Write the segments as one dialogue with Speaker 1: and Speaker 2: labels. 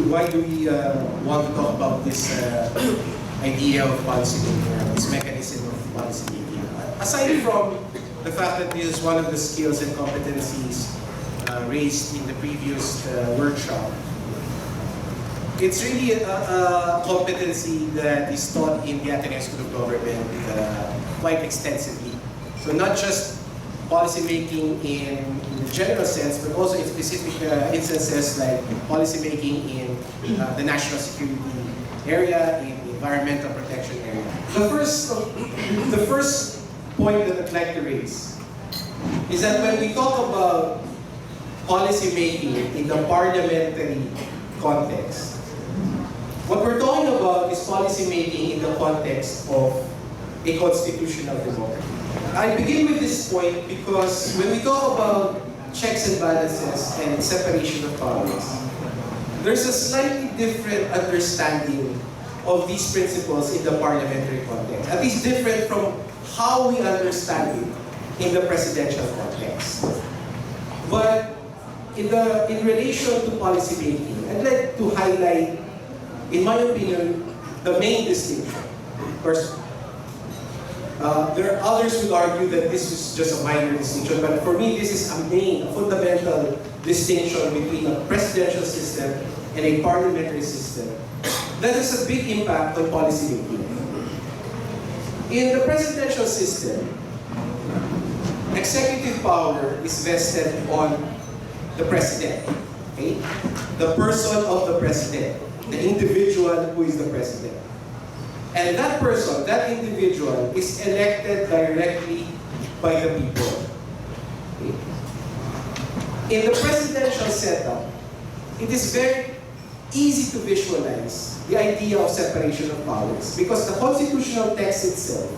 Speaker 1: why do we want to talk about this idea of policymaking, this mechanism of policymaking? Aside from the fact that this is one of the skills and competencies raised in the previous workshop, it's really a competency that is taught in the Ateneo School of Government quite extensively. So not just policymaking in the general sense, but also in specific instances like policymaking in the national security area, in the environmental protection area. The first point that I'd like to raise is that when we talk about policymaking in the parliamentary context, what we're talking about is policymaking in the context of a constitutional democracy. I begin with this point because when we talk about checks and balances and separation of powers, there's a slightly different understanding of these principles in the parliamentary context, at least different from how we understand it in the presidential context. But in relation to policymaking, I'd like to highlight, in my opinion, the main distinction. First, there are others who would argue that this is just a minor distinction, but for me, this is a fundamental distinction between a presidential system and a parliamentary system that has a big impact on policymaking. In the presidential system, executive power is vested on the president, okay? The person of the president, the individual who is the president. And that person, that individual, is elected directly by the people. Okay? In the presidential setup, it is very easy to visualize the idea of separation of powers because the constitutional text itself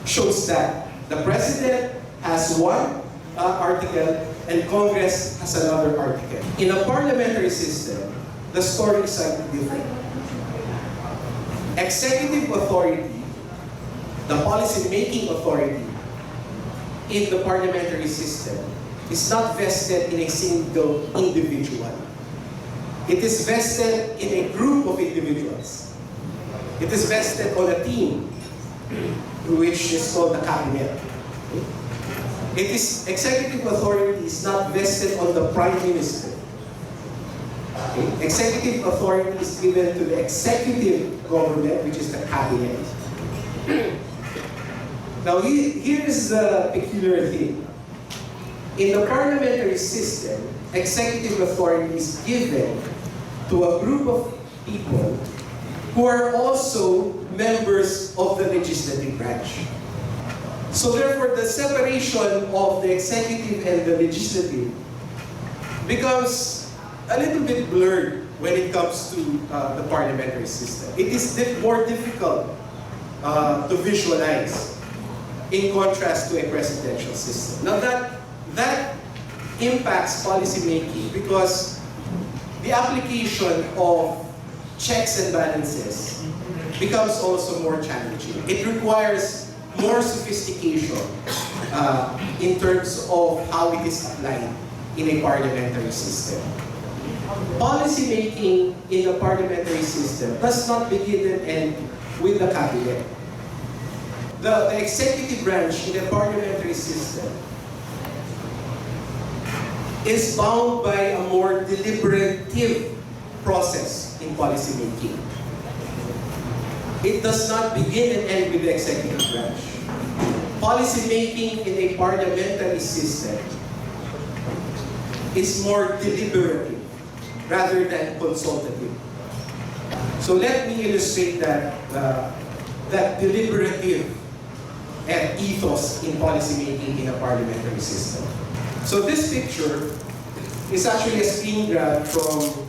Speaker 1: shows that the president has one article and Congress has another article. In a parliamentary system, the story is slightly different. Executive authority, the policy-making authority in the parliamentary system is not vested in a single individual. It is vested in a group of individuals. It is vested on a team, which is called the cabinet. It is executive authority is not vested on the prime minister. Okay. Executive authority is given to the executive government, which is the cabinet. Now, here is the peculiar thing. In the parliamentary system, executive authority is given to a group of people who are also members of the legislative branch. So therefore, the separation of the executive and the legislative becomes a little bit blurred when it comes to the parliamentary system. It is more difficult to visualize in contrast to a presidential system. Now that impacts policymaking because the application of checks and balances becomes also more challenging. It requires more sophistication in terms of how it is applied in a parliamentary system. Policymaking in the parliamentary system does not begin and end with the cabinet. The executive branch in the parliamentary system is bound by a more deliberative process in policymaking. It does not begin and end with the executive branch. Policymaking in a parliamentary system is more deliberative rather than consultative. So let me illustrate that deliberative ethos in policymaking in a parliamentary system. So this picture is actually a screen grab from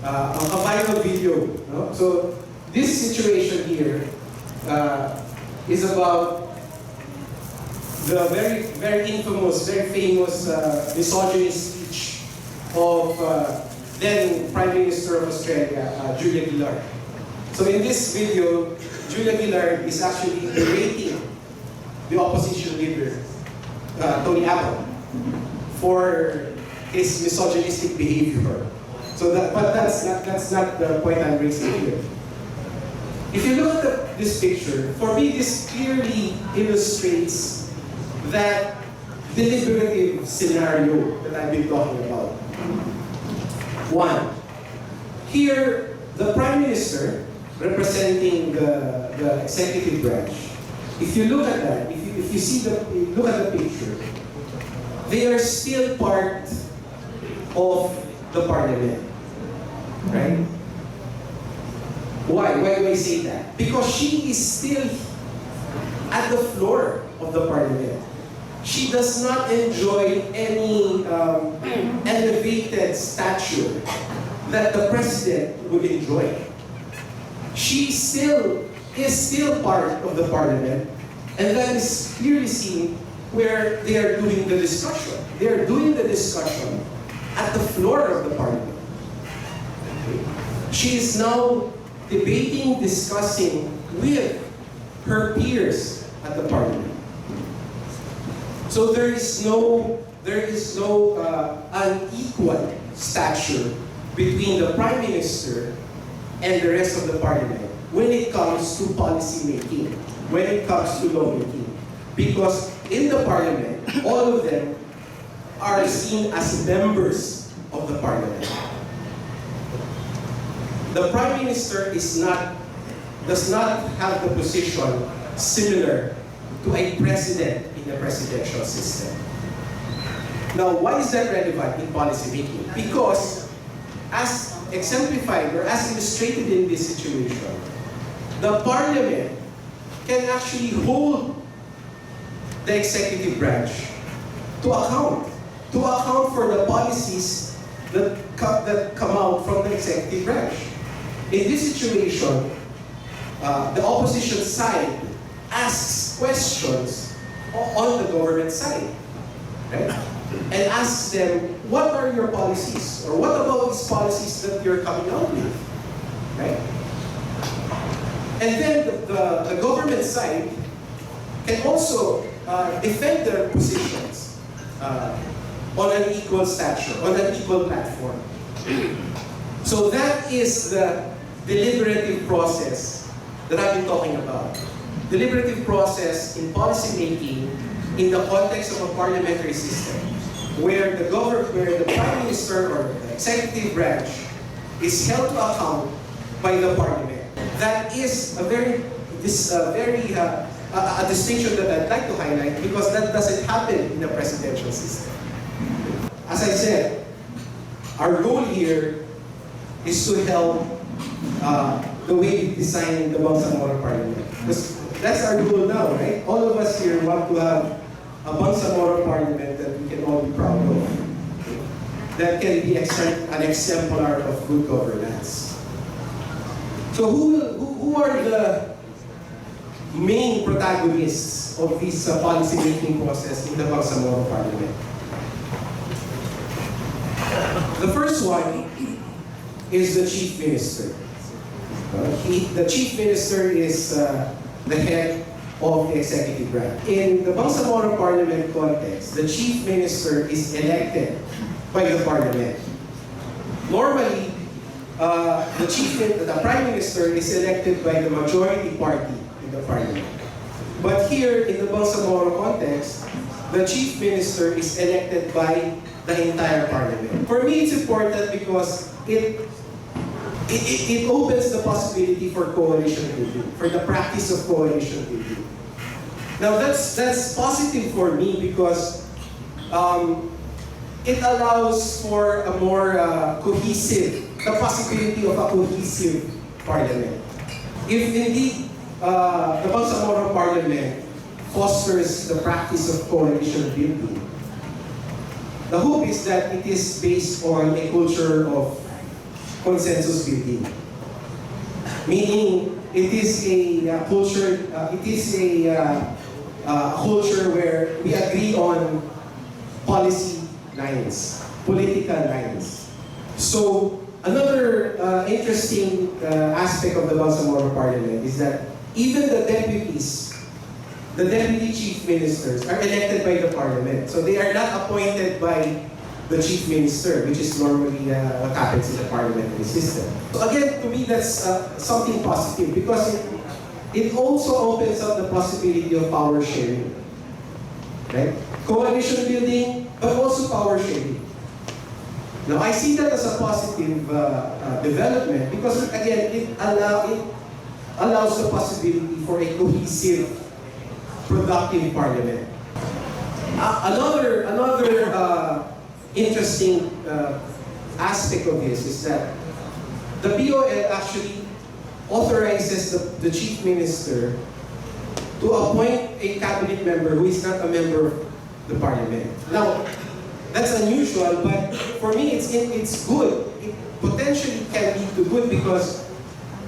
Speaker 1: a viral video. No? So this situation here is about the very infamous, very famous misogynist speech of then Prime Minister of Australia, Julia Gillard. So in this video, Julia Gillard is actually berating the opposition leader, Tony Abbott, for his misogynistic behavior. But that's not the point I'm raising here. If you look at this picture, for me this clearly illustrates that deliberative scenario that I've been talking about. One, here the Prime Minister representing the executive branch. If you look at that, if you see look at the picture, they are still part of the Parliament, right? Why? Why do I say that? Because she is still at the floor of the Parliament. She does not enjoy any elevated stature that the President would enjoy. She is still part of the Parliament, and that is clearly seen where they are doing the discussion. They are doing the discussion at the floor of the Parliament. She is now debating, discussing with her peers at the Parliament. So there is no unequal stature between the Prime Minister and the rest of the Parliament when it comes to policy making, when it comes to lawmaking. Because in the Parliament, all of them are seen as members of the Parliament. The Prime Minister does not have the position similar to a president in the presidential system. Now, why is that relevant in policy making? Because as exemplified or as illustrated in this situation, the Parliament can actually hold the executive branch to account for the policies that come out from the executive branch. In this situation, the opposition side asks questions on the government side, right? And asks them, what are your policies? Or what about these policies that you're coming out with, right? And then the government side can also defend their positions on an equal stature, on an equal platform. So that is the deliberative process that I've been talking about. Deliberative process in policy making in the context of a parliamentary system, where the Prime Minister or the executive branch is held to account by the Parliament. That is a distinction that I'd like to highlight, because that doesn't happen in the presidential system. As I said, our goal here is to help the way we design the Bangsamoro Parliament. Because that's our goal now, right? All of us here want to have a Bangsamoro Parliament that we can all be proud of, that can be an exemplar of good governance. So who are the main protagonists of this policy-making process in the Bangsamoro Parliament? The first one is the Chief Minister. The Chief Minister is the head of the executive branch. In the Bangsamoro Parliament context, the Chief Minister is elected by the Parliament. Normally, the Prime Minister is elected by the majority party in the Parliament. But here, in the Bangsamoro context, the Chief Minister is elected by the entire Parliament. For me, it's important because it opens the possibility for coalition building, for the practice of coalition building. Now that's positive for me because it allows for a more the possibility of a cohesive Parliament. If indeed the Bangsamoro Parliament fosters the practice of coalition building, the hope is that it is based on a culture of consensus building. Meaning, it is a culture. It is a culture where we agree on policy lines, political lines. So another interesting aspect of the Bangsamoro Parliament is that even the deputies, the deputy chief ministers, are elected by the Parliament. So they are not appointed by the chief minister, which is normally what happens in the parliamentary system. So again, to me, that's something positive because it also opens up the possibility of power sharing, right? Coalition building, but also power sharing. Now, I see that as a positive development because, again, it allows the possibility for a cohesive, productive parliament. Another interesting aspect of this is that the BOL actually authorizes the chief minister to appoint a cabinet member who is not a member of the parliament. Now, that's unusual, but for me, it's good. It potentially can lead to good because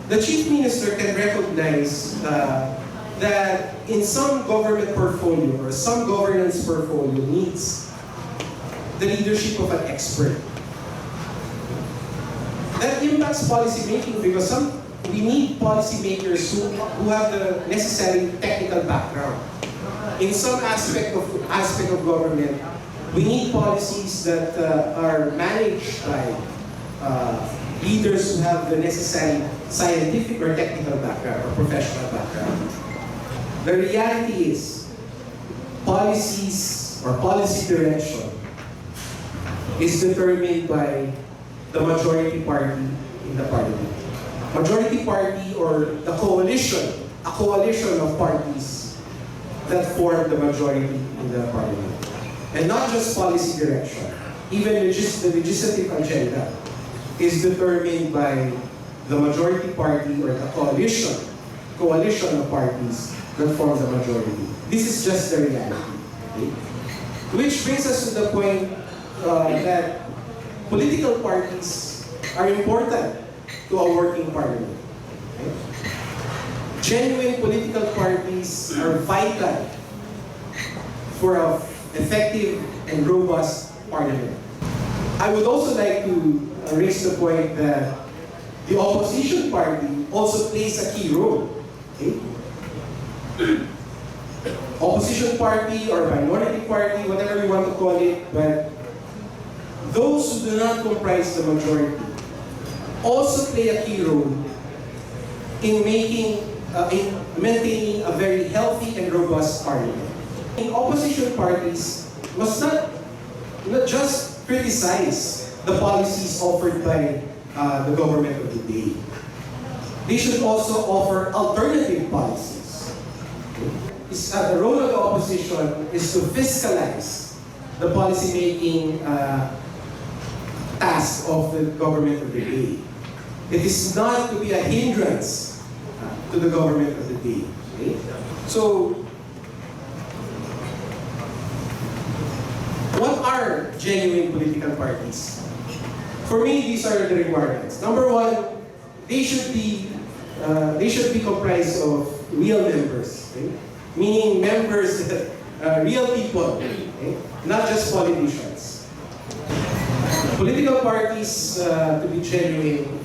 Speaker 1: the chief minister can recognize that in some government portfolio or some governance portfolio needs the leadership of an expert. That impacts policy making because we need policymakers who have the necessary technical background. In some aspect of government, we need policies that are managed by leaders who have the necessary scientific or technical background or professional background. The reality is, policies or policy direction is determined by the majority party in the parliament. Majority party or the coalition, a coalition of parties that form the majority in the parliament. And not just policy direction, even the legislative agenda is determined by the majority party or the coalition of parties that form the majority. This is just the reality. Okay? Which brings us to the point that political parties are important to a working parliament. Okay? Genuine political parties are vital for an effective and robust parliament. I would also like to raise the point that the opposition party also plays a key role. Okay? Opposition party or minority party, whatever you want to call it, but those who do not comprise the majority also play a key role in maintaining a very healthy and robust parliament. Opposition parties must not just criticize the policies offered by the government of the day. They should also offer alternative policies. The role of the opposition is to fiscalize the policy-making task of the government of the day. It is not to be a hindrance to the government of the day. Okay? So, what are genuine political parties? For me, these are the requirements. Number one, they should be comprised of real members, okay? Meaning members that real people, okay? Not just politicians. Political parties, to be genuine,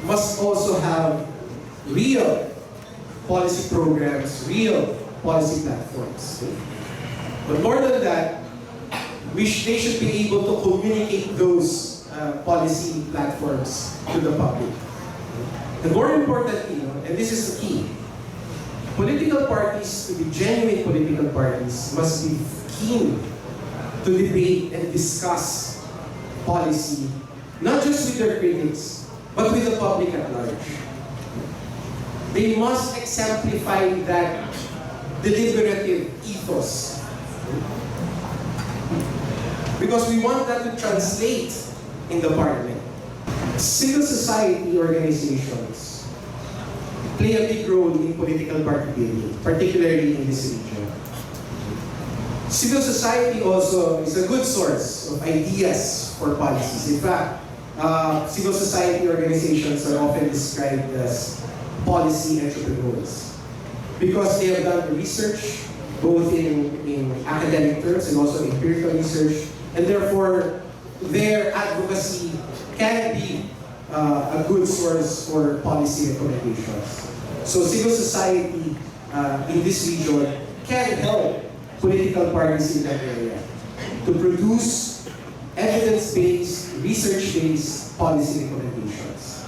Speaker 1: must also have real policy programs, real policy platforms. Okay? But more than that, they should be able to communicate those policy platforms to the public. And more importantly, and this is the key, political parties, to be genuine political parties, must be keen to debate and discuss policy, not just with their critics, but with the public at large. They must exemplify that deliberative ethos. Because we want that to translate in the parliament. Civil society organizations play a big role in political party building, particularly in this region. Civil society also is a good source of ideas for policies. In fact, civil society organizations are often described as policy entrepreneurs because they have done research both in academic terms and also empirical research, and therefore their advocacy can be a good source for policy recommendations. So civil society in this region can help political parties in that area to produce
Speaker 2: evidence-based, research-based policy recommendations.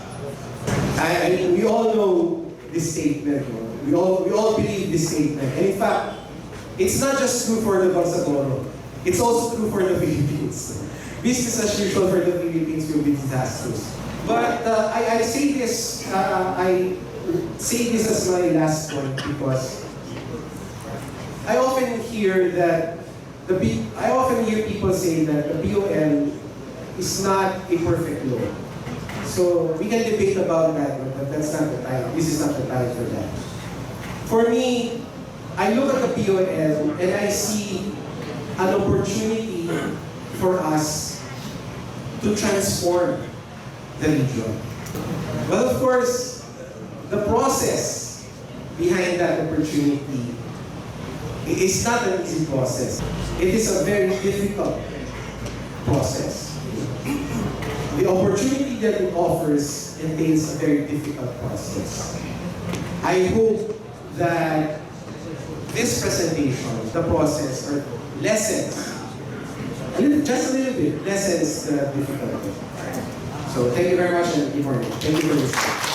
Speaker 2: I mean, we all know this statement. We all believe this statement. And in fact, it's not just true for the Bangsamoro. It's also true for the Philippines. Business as usual for the Philippines will be disastrous. But I say this as my last point because I often hear people say that the POL is not a perfect law. So we can debate about that, but that's not the time. This is not the time for that. For me, I look at the POL and I see an opportunity for us to transform the region. Well, of course, the process behind that opportunity is not an easy process. It is a very difficult process. The opportunity that it offers entails a very difficult process. I hope that this presentation, the process, or lessens, just a little bit, lessens the difficulty. So thank you very much and good morning. Thank you for listening.